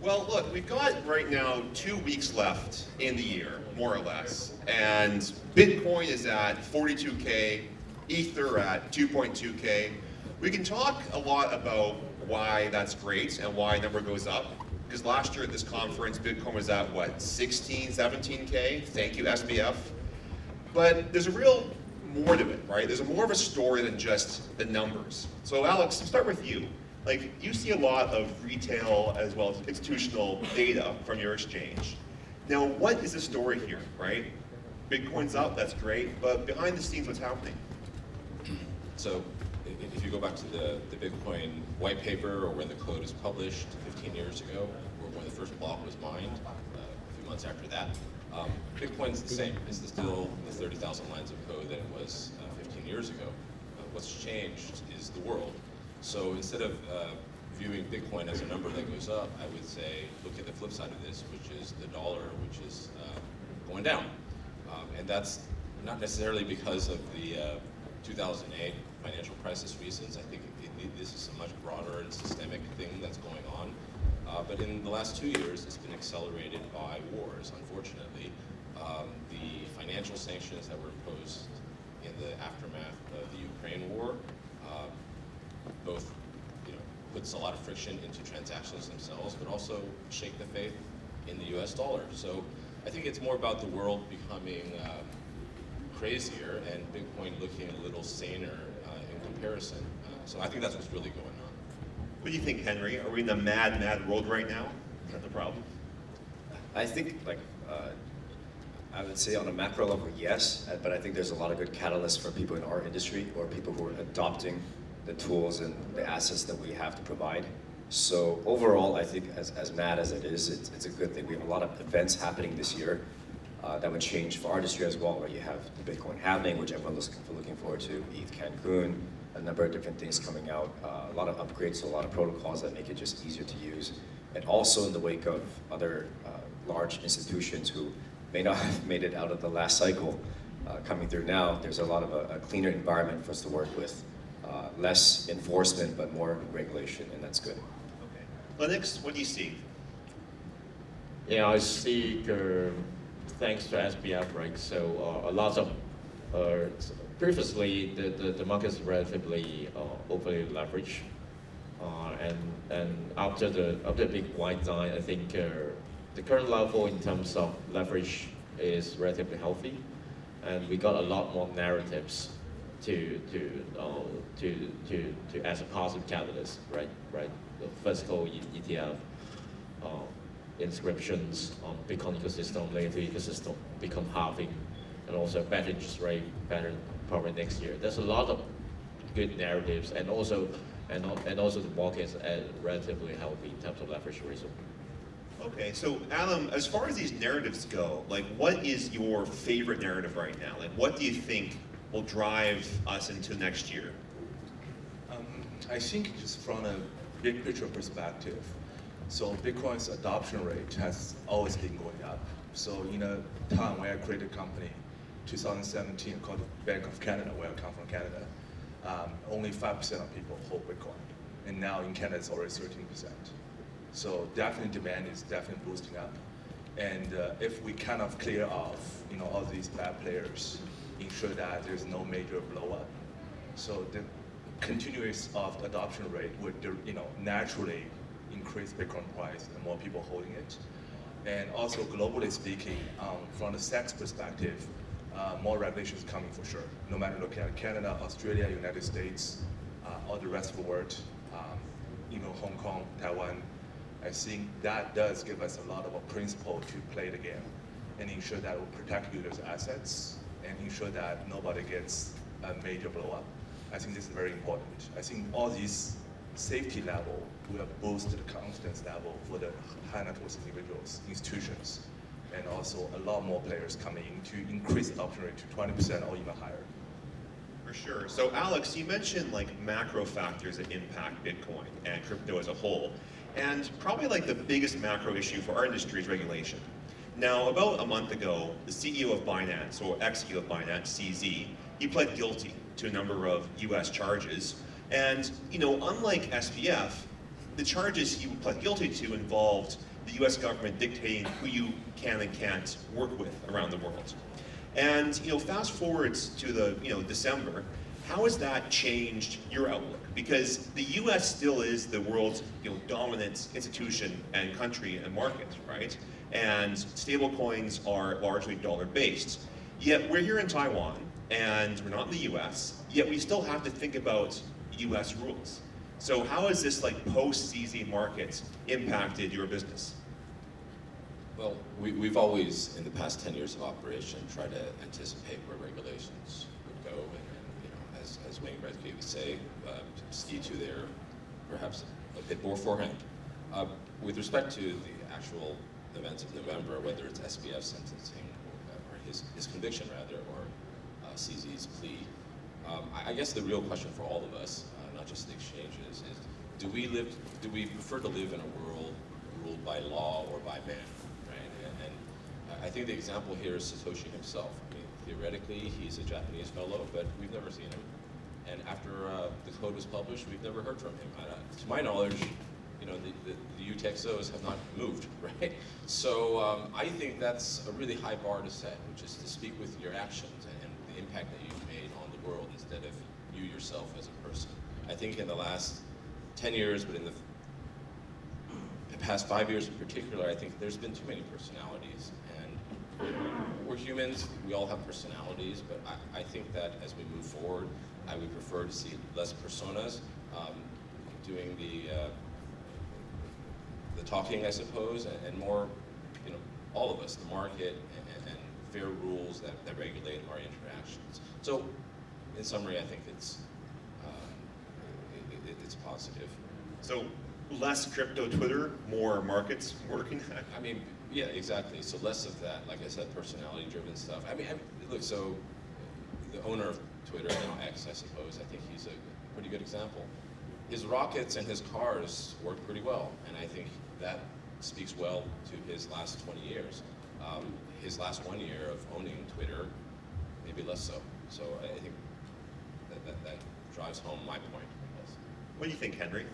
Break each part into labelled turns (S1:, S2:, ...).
S1: Well, look, we've got right now 2 weeks left in the year, more or less, and Bitcoin is at 42K, Ether at 2.2K. We can talk a lot about why that's great and why the number goes up, because last year at this conference, Bitcoin was at what, 16, 17K? Thank you, SBF. But there's a real more to it, right? There's more of a story than just the numbers. So Alex, let's start with you. Like, you see a lot of retail as well as institutional data from your exchange. Now, what is the story here, right? Bitcoin's up, that's great, but behind the scenes, what's happening?
S2: So, if you go back to the Bitcoin white paper or when the code was published 15 years ago, or when the first block was mined, a few months after that, Bitcoin's the same. It's still the 30,000 lines of code that it was 15 years ago. What's changed is the world. So instead of viewing Bitcoin as a number that goes up, I would say look at the flip side of this, which is the dollar, which is going down. And that's not necessarily because of the 2008 financial crisis reasons. I think this is a much broader and systemic thing that's going on. But in the last 2 years, it's been accelerated by wars, unfortunately. The financial sanctions that were imposed in the aftermath of the Ukraine war both puts a lot of friction into transactions themselves, but also shake the faith in the US dollar. So I think it's more about the world becoming crazier and Bitcoin looking a little saner in comparison. So I think that's what's really going on.
S1: What do you think, Henry? Are we in a mad, mad world right now? Is that the problem?
S3: I think, I would say on a macro level, yes, but I think there's a lot of good catalysts for people in our industry or people who are adopting the tools and the assets that we have to provide. So overall, I think as mad as it is, it's a good thing. We have a lot of events happening this year that would change for our industry as well, where you have the Bitcoin halving, which everyone's looking forward to, ETH Cancun, a number of different things coming out, a lot of upgrades to a lot of protocols that make it just easier to use. And also in the wake of other large institutions who may not have made it out of the last cycle coming through now, there's a lot of a cleaner environment for us to work with. Less enforcement, but more regulation, and that's good.
S1: Okay. Lennix, what do you see?
S4: Yeah, I see, thanks to SBF, right? So a lot of, previously the market is relatively overly leveraged. And after the big wind down, I think the current level in terms of leverage is relatively healthy. And we got a lot more narratives to as a positive catalyst, right? The physical ETF, inscriptions on Bitcoin ecosystem, later ecosystem become halving, and also better interest rate pattern probably next year. There's a lot of good narratives, and also the market is relatively healthy in terms of leverage ratio.
S1: Okay, so Adam, as far as these narratives go, like what is your favorite narrative right now? Like what do you think will drive us into next year?
S5: I think just from a big picture perspective, so Bitcoin's adoption rate has always been going up. So in a time when I created a company, 2017, called Bank of Canada, where I come from Canada, only 5% of people hold Bitcoin. And now in Canada, it's already 13%. So definitely demand is definitely boosting up. And if we kind of clear off, all these bad players, ensure that there's no major blow up. So the continuous of adoption rate would, naturally increase Bitcoin price and more people holding it. And also globally speaking, from the SEC perspective, more regulations coming for sure. No matter looking at Canada, Australia, United States, all the rest of the world, Hong Kong, Taiwan, I think that does give us a lot of a principle to play the game and ensure that we protect users' assets and ensure that nobody gets a major blow up. I think this is very important. I think all these safety level will boost the confidence level for the high net worth individuals, institutions, and also a lot more players coming in to increase adoption rate to 20% or even higher.
S1: For sure. So Alex, you mentioned like macro factors that impact Bitcoin and crypto as a whole. And probably like the biggest macro issue for our industry is regulation. Now, about a month ago, the CEO of Binance, or ex-CEO of Binance, CZ, he pled guilty to a number of US charges. And, unlike SPF, the charges he pled guilty to involved the US government dictating who you can and can't work with around the world. And fast forward to the December, how has that changed your outlook? Because the US still is the world's dominant institution and country and market, right? And stablecoins are largely dollar-based. Yet we're here in Taiwan, and we're not in the US, yet we still have to think about US rules. So how has this post-CZ market impacted your business?
S2: Well, we've always, in the past 10 years of operation, tried to anticipate where regulations would go, and as Wayne Gretzky would say, ski to there, perhaps a bit more forehand. With respect to the actual events of November, whether it's SBF sentencing or his conviction rather, or CZ's plea, I guess the real question for all of us, not just the exchanges, is do we prefer to live in a world ruled by law or by man? And I think the example here is Satoshi himself. I mean, theoretically, he's a Japanese fellow, but we've never seen him. And after the code was published, we've never heard from him. To my knowledge, the UTXOs have not moved, right? So I think that's a really high bar to set, which is to speak with your actions and the impact that you've made on the world instead of you yourself as a person. I think in the last 10 years, but in the past 5 years in particular, I think there's been too many personalities. And we're humans, we all have personalities, but I think that as we move forward, I would prefer to see less personas doing the talking, I suppose, and more, all of us, the market, and fair rules that regulate our interactions. So, in summary, I think it's positive.
S1: So, less crypto Twitter, more markets working?
S2: I mean, yeah, exactly. So less of that, like I said, personality-driven stuff. I mean, look, so the owner of Twitter, now X, I suppose, I think he's a pretty good example. His rockets and his cars work pretty well, and I think that speaks well to his last 20 years. His last 1 year of owning Twitter, maybe less so. So I think that drives home my point, I guess.
S1: What do you think, Henry?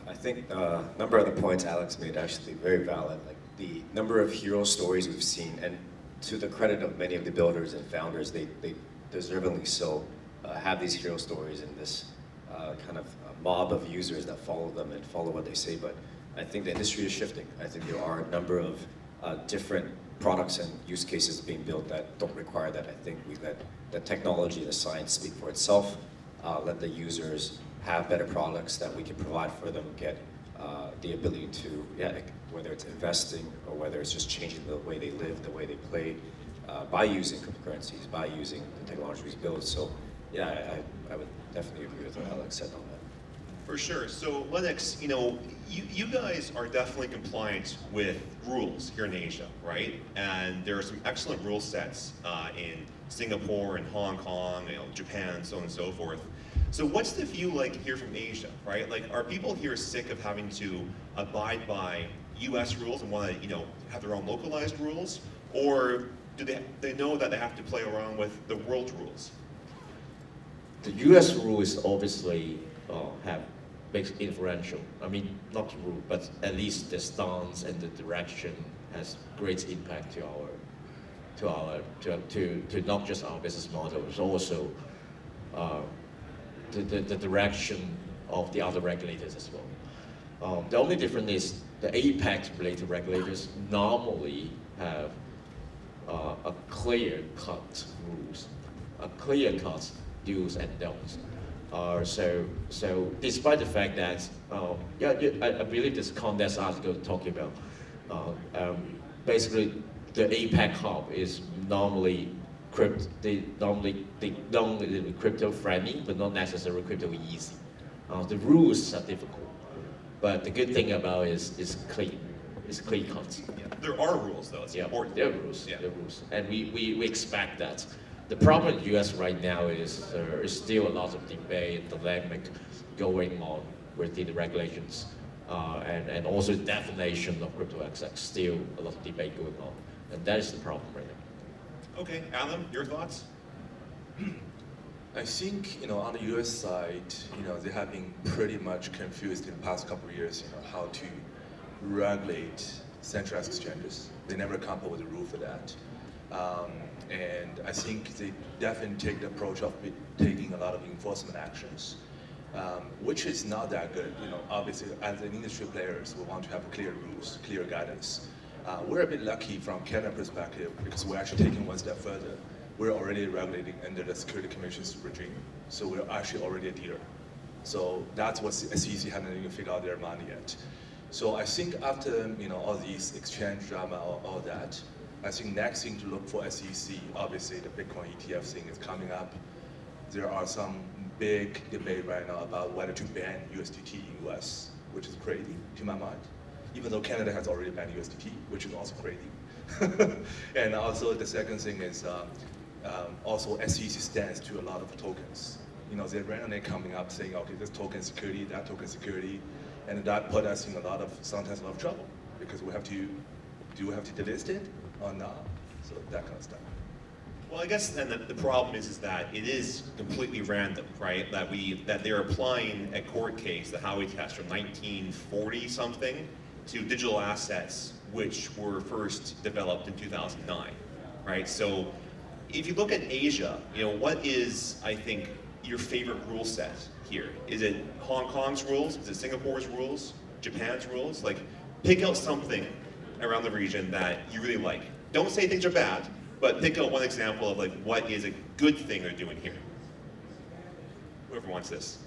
S3: I think a number of the points Alex made actually very valid. Like the number of hero stories we've seen, and to the credit of many of the builders and founders, they deservingly so have these hero stories and this kind of mob of users that follow them and follow what they say. But I think the industry is shifting. I think there are a number of different products and use cases being built that don't require that. I think we let the technology, the science speak for itself, let the users have better products that we can provide for them, get the ability to, whether it's investing or whether it's just changing the way they live, the way they play, by using cryptocurrencies, by using the technology we build. So yeah, I would definitely agree with what Alex said on that.
S1: For sure. So Lennix, you guys are definitely compliant with rules here in Asia, right? And there are some excellent rule sets in Singapore and Hong Kong, Japan, and so on and so forth. So what's the view like here from Asia, right? Like, are people here sick of having to abide by US rules and want to, have their own localized rules? Or do they know that they have to play around with the world rules?
S4: The US rule is obviously makes influential. I mean, not the rule, but at least the stance and the direction has great impact to not just our business model, but also the direction of the other regulators as well. The only difference is the APEC-related regulators normally have a clear-cut rules, a clear-cut do's and don'ts. So despite the fact that, I believe this CoinDesk article talking about, basically the APEC hub is normally crypto friendly, but not necessarily crypto easy. The rules are difficult, but the good thing about it is it's clean. It's clean cut.
S1: Yeah. There are rules though. It's important.
S4: There are rules.
S1: Yeah.
S4: There are rules, and we expect that. The problem in the US right now is there is still a lot of debate and polemic going on within the regulations, and also the definition of crypto assets. Still a lot of debate going on, and that is the problem right now.
S1: Okay, Alan, your thoughts?
S5: I think, on the US side, they have been pretty much confused in the past couple of years, how to regulate centralized exchanges. They never come up with a rule for that. And I think they definitely take the approach of taking a lot of enforcement actions, which is not that good. Obviously, as an industry players, we want to have clear rules, clear guidance. We're a bit lucky from Canada perspective because we're actually taking one step further. We're already regulating under the Security Commission's regime, so we're actually already a dealer. So that's what SEC hasn't even figured out their money yet. So I think after all these exchange drama, all that, I think next thing to look for SEC, obviously the Bitcoin ETF thing is coming up. There are some big debate right now about whether to ban USDT in US, which is crazy to my mind. Even though Canada has already banned USDT, which is also crazy. And also the second thing is also SEC stands to a lot of tokens. They're randomly coming up saying, okay, this token security, that token security, and that put us in sometimes a lot of trouble because do we have to delist it or not? So that kind of stuff.
S1: Well, I guess then the problem is that it is completely random, right? That they're applying a court case, the Howey test from 1940 something, to digital assets which were first developed in 2009, right? So if you look at Asia, what is, I think, your favorite rule set here? Is it Hong Kong's rules? Is it Singapore's rules? Japan's rules? Like, pick out something around the region that you really like. Don't say things are bad, but pick out one example of like what is a good thing they're doing here. Whoever wants this.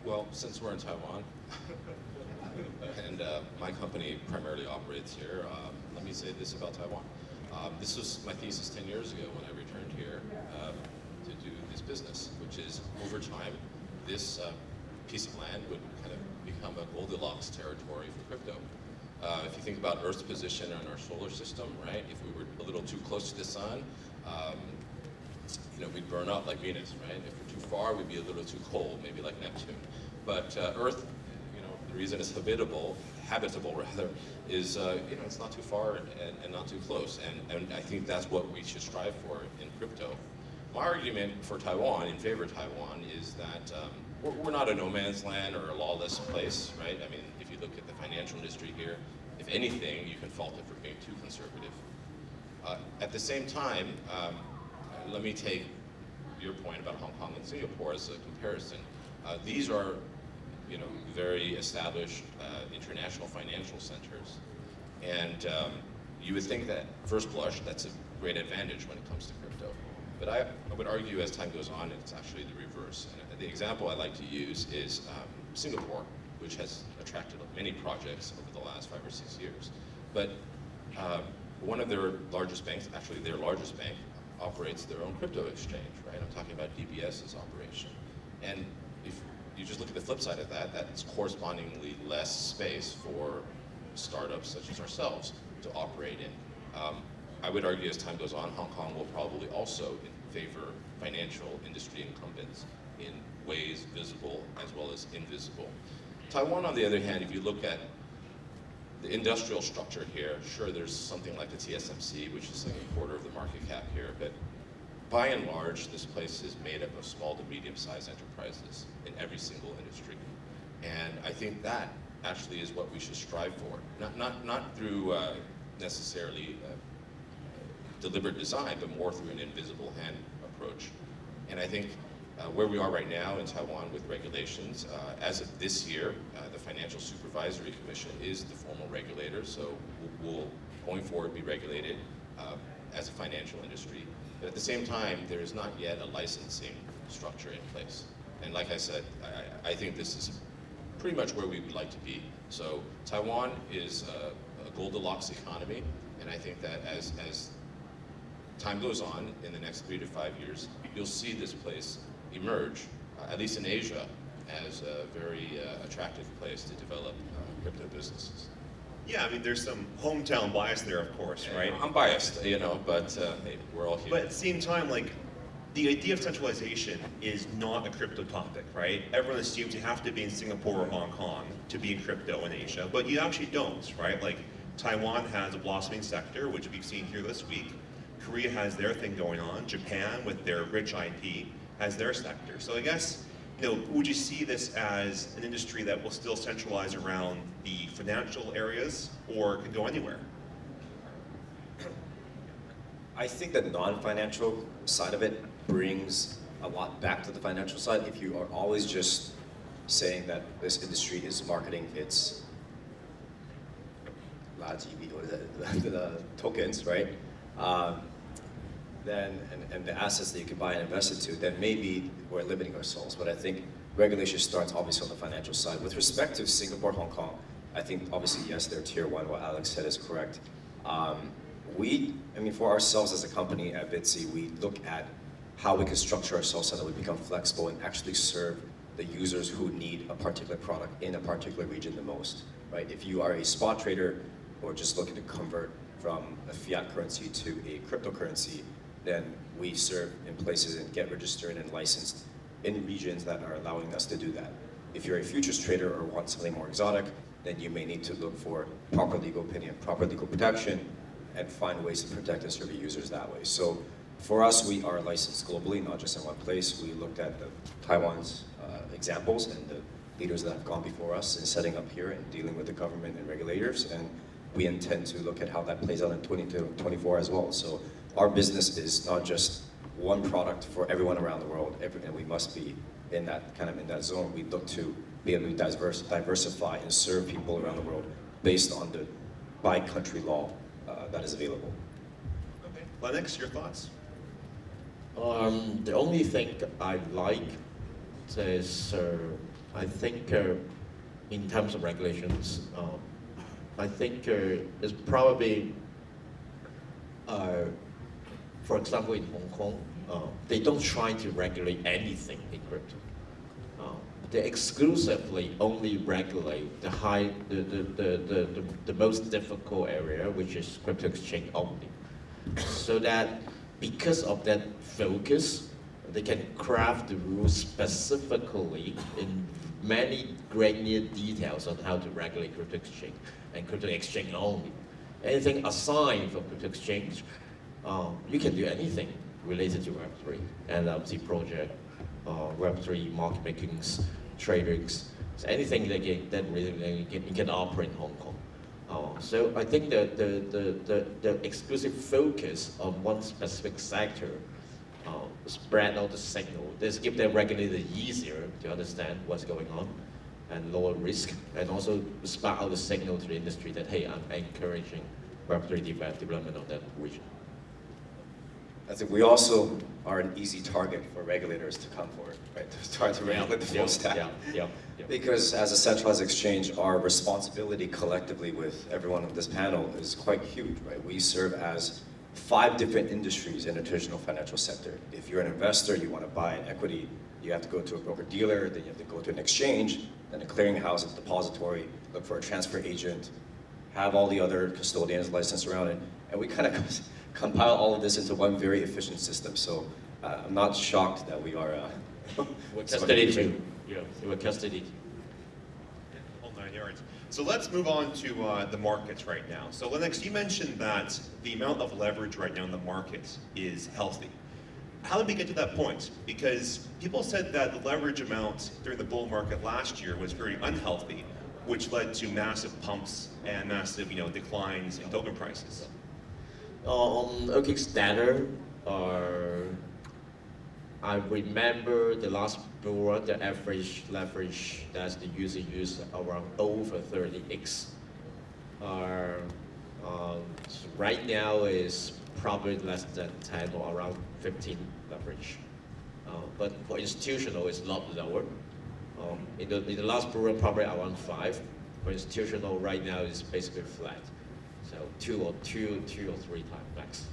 S2: Well, since we're in Taiwan, and my company primarily operates here, let me say this about Taiwan. This was my thesis 10 years ago when I returned here to do this business, which is over time, this piece of land would kind of become a Goldilocks territory for crypto. If you think about Earth's position in our solar system, right? If we were a little too close to the sun, we'd burn up like Venus, right? If we're too far, we'd be a little too cold, maybe like Neptune. But Earth, the reason it's habitable rather, is it's not too far and not too close. And I think that's what we should strive for in crypto. My argument for Taiwan, in favor of Taiwan, is that we're not a no man's land or a lawless place, right? I mean, if you look at the financial industry here, if anything, you can fault it for being too conservative. At the same time, let me take your point about Hong Kong and Singapore as a comparison. These are, very established international financial centers, and you would think that first blush that's a great advantage when it comes to crypto. But I would argue as time goes on, it's actually the reverse. And the example I like to use is Singapore, which has attracted many projects over the last 5 or 6 years. But one of their largest banks, actually their largest bank, operates their own crypto exchange, right? I'm talking about DBS's operation. And if you just look at the flip side of that, that's correspondingly less space for startups such as ourselves to operate in. I would argue as time goes on, Hong Kong will probably also favor financial industry incumbents in ways visible as well as invisible. Taiwan, on the other hand, if you look at the industrial structure here, sure, there's something like the TSMC, which is like a quarter of the market cap here, but by and large, this place is made up of small to medium-sized enterprises in every single industry. And I think that actually is what we should strive for, not through necessarily deliberate design, but more through an invisible hand approach. And I think where we are right now in Taiwan with regulations, as of this year, the Financial Supervisory Commission is the formal regulator, so we'll going forward be regulated as a financial industry. But at the same time, there is not yet a licensing structure in place. And like I said, I think this is pretty much where we would like to be. So Taiwan is a Goldilocks economy, and I think that as time goes on in the next 3 to 5 years, you'll see this place emerge, at least in Asia, as a very attractive place to develop crypto businesses.
S1: Yeah, I mean, there's some hometown bias there, of course, right?
S2: I'm biased, but hey, we're all here.
S1: But at the same time, like, the idea of centralization is not a crypto topic, right? Everyone assumes you have to be in Singapore or Hong Kong to be in crypto in Asia, but you actually don't, right? Like, Taiwan has a blossoming sector, which we've seen here this week. Korea has their thing going on. Japan, with their rich IP, has their sector. So I guess would you see this as an industry that will still centralize around the financial areas, or can go anywhere?
S3: I think the non-financial side of it brings a lot back to the financial side. If you are always just saying that this industry is marketing its the tokens, right? Then and the assets that you can buy and invest into, then maybe we're limiting ourselves. But I think regulation starts obviously on the financial side. With respect to Singapore, Hong Kong, I think obviously yes, they're tier one. What Alex said is correct. For ourselves as a company at BTSE, we look at how we can structure ourselves so that we become flexible and actually serve the users who need a particular product in a particular region the most, right? If you are a spot trader or just looking to convert from a fiat currency to a cryptocurrency, then we serve in places and get registered and licensed in regions that are allowing us to do that. If you're a futures trader or want something more exotic, then you may need to look for proper legal opinion, proper legal protection, and find ways to protect and serve your users that way. So for us, we are licensed globally, not just in one place. We looked at the Taiwan's examples and the leaders that have gone before us in setting up here and dealing with the government and regulators, and we intend to look at how that plays out in 2024 as well. So our business is not just one product for everyone around the world, and we must be in that zone. We look to be able to diversify and serve people around the world based on the by country law that is available.
S1: Okay, Lennix, your thoughts?
S4: The only thing I like is, I think in terms of regulations, I think it's probably, for example, in Hong Kong, they don't try to regulate anything in crypto. They exclusively only regulate the most difficult area, which is crypto exchange only. So that because of that focus, they can craft the rules specifically in many granular details on how to regulate crypto exchange and crypto exchange only. Anything aside from crypto exchange, you can do anything related to Web3, NFT project, Web3 market makings, traders, so anything that really you can operate in Hong Kong. So I think the exclusive focus on one specific sector spread out the signal. This give them regulators easier to understand what's going on and lower risk, and also spread out the signal to the industry that, hey, I'm encouraging Web3 development of that region.
S3: I think we also are an easy target for regulators to come for, right? To start to regulate the full stack.
S4: Yeah.
S3: Because as a centralized exchange, our responsibility collectively with everyone on this panel is quite huge, right? We serve as 5 different industries in the traditional financial sector. If you're an investor, you want to buy an equity, you have to go to a broker-dealer, then you have to go to an exchange, then a clearinghouse, a depository, look for a transfer agent, have all the other custodians licensed around it, and we kind of compile all of this into one very efficient system. So I'm not shocked that we are.
S4: We're custody too. Yeah, we're custody.
S1: Whole 9 yards. So let's move on to the markets right now. So Lennix, you mentioned that the amount of leverage right now in the market is healthy. How did we get to that point? Because people said that the leverage amount during the bull market last year was very unhealthy, which led to massive pumps and massive, declines in token prices.
S4: On OKX data, I remember the last bull run, the average leverage that the user used around over 30x. Right now is probably less than 10 or around 15 leverage. But for institutional, it's a lot lower. In the last bull run, probably around 5. For institutional, right now is basically flat. So 2 or 3 times max.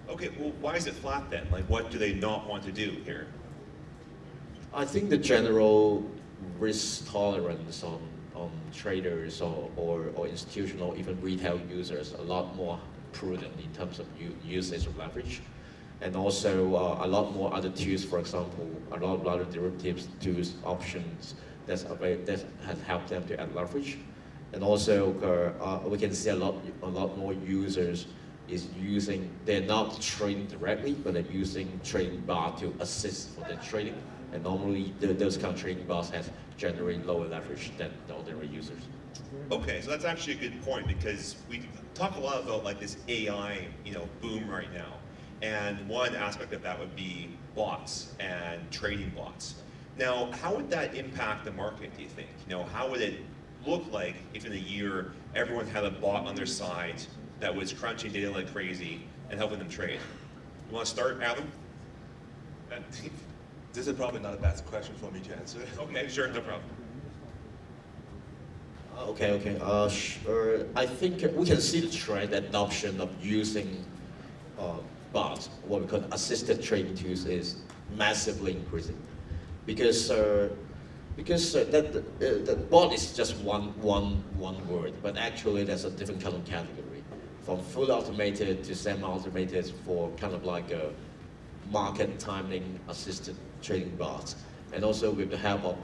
S1: Okay, well, why is it flat then? Like, what do they not want to do here?
S4: I think the general risk tolerance on traders or institutional, even retail users, a lot more prudent in terms of usage of leverage. And also a lot more other tools, for example, a lot of derivatives tools, options that has helped them to add leverage. And also we can see a lot more users is they're not trading directly, but they're using trading bar to assist for their trading And normally, those kind of trading bots have generate lower leverage than the ordinary users.
S1: Okay, so that's actually a good point because we talk a lot about like this AI, boom right now. And one aspect of that would be bots and trading bots. Now, how would that impact the market, do you think? How would it look like if in a year everyone had a bot on their side that was crunching data like crazy and helping them trade? You want to start, Adam?
S5: This is probably not a bad question for me to answer.
S1: Okay, sure, no problem.
S4: Okay. Sure. I think we can see the trend adoption of using bots, what we call assisted trading tools, is massively increasing, because the bot is just one word, but actually there's a different kind of category, from fully automated to semi-automated, for kind of like a market timing assisted trading bots, and also with the help of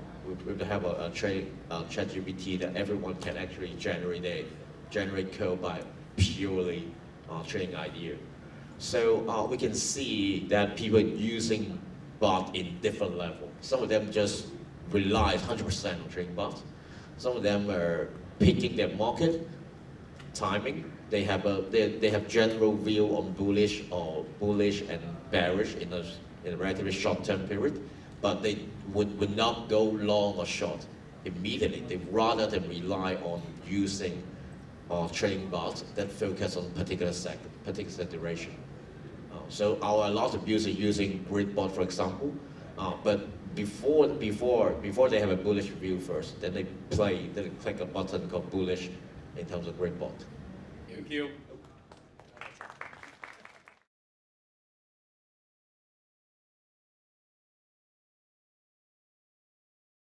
S4: a ChatGPT that everyone can actually generate code by purely trading idea. So we can see that people using bot in different levels. Some of them just rely 100% on trading bots. Some of them are picking their market timing. They have general view on bullish and bearish in a relatively short-term period, but they would not go long or short immediately. They rather than rely on using trading bots that focus on particular duration. So a lot of users using grid bot, for example, but before they have a bullish view first, then they click a button called bullish in terms of grid bot.
S1: Thank you.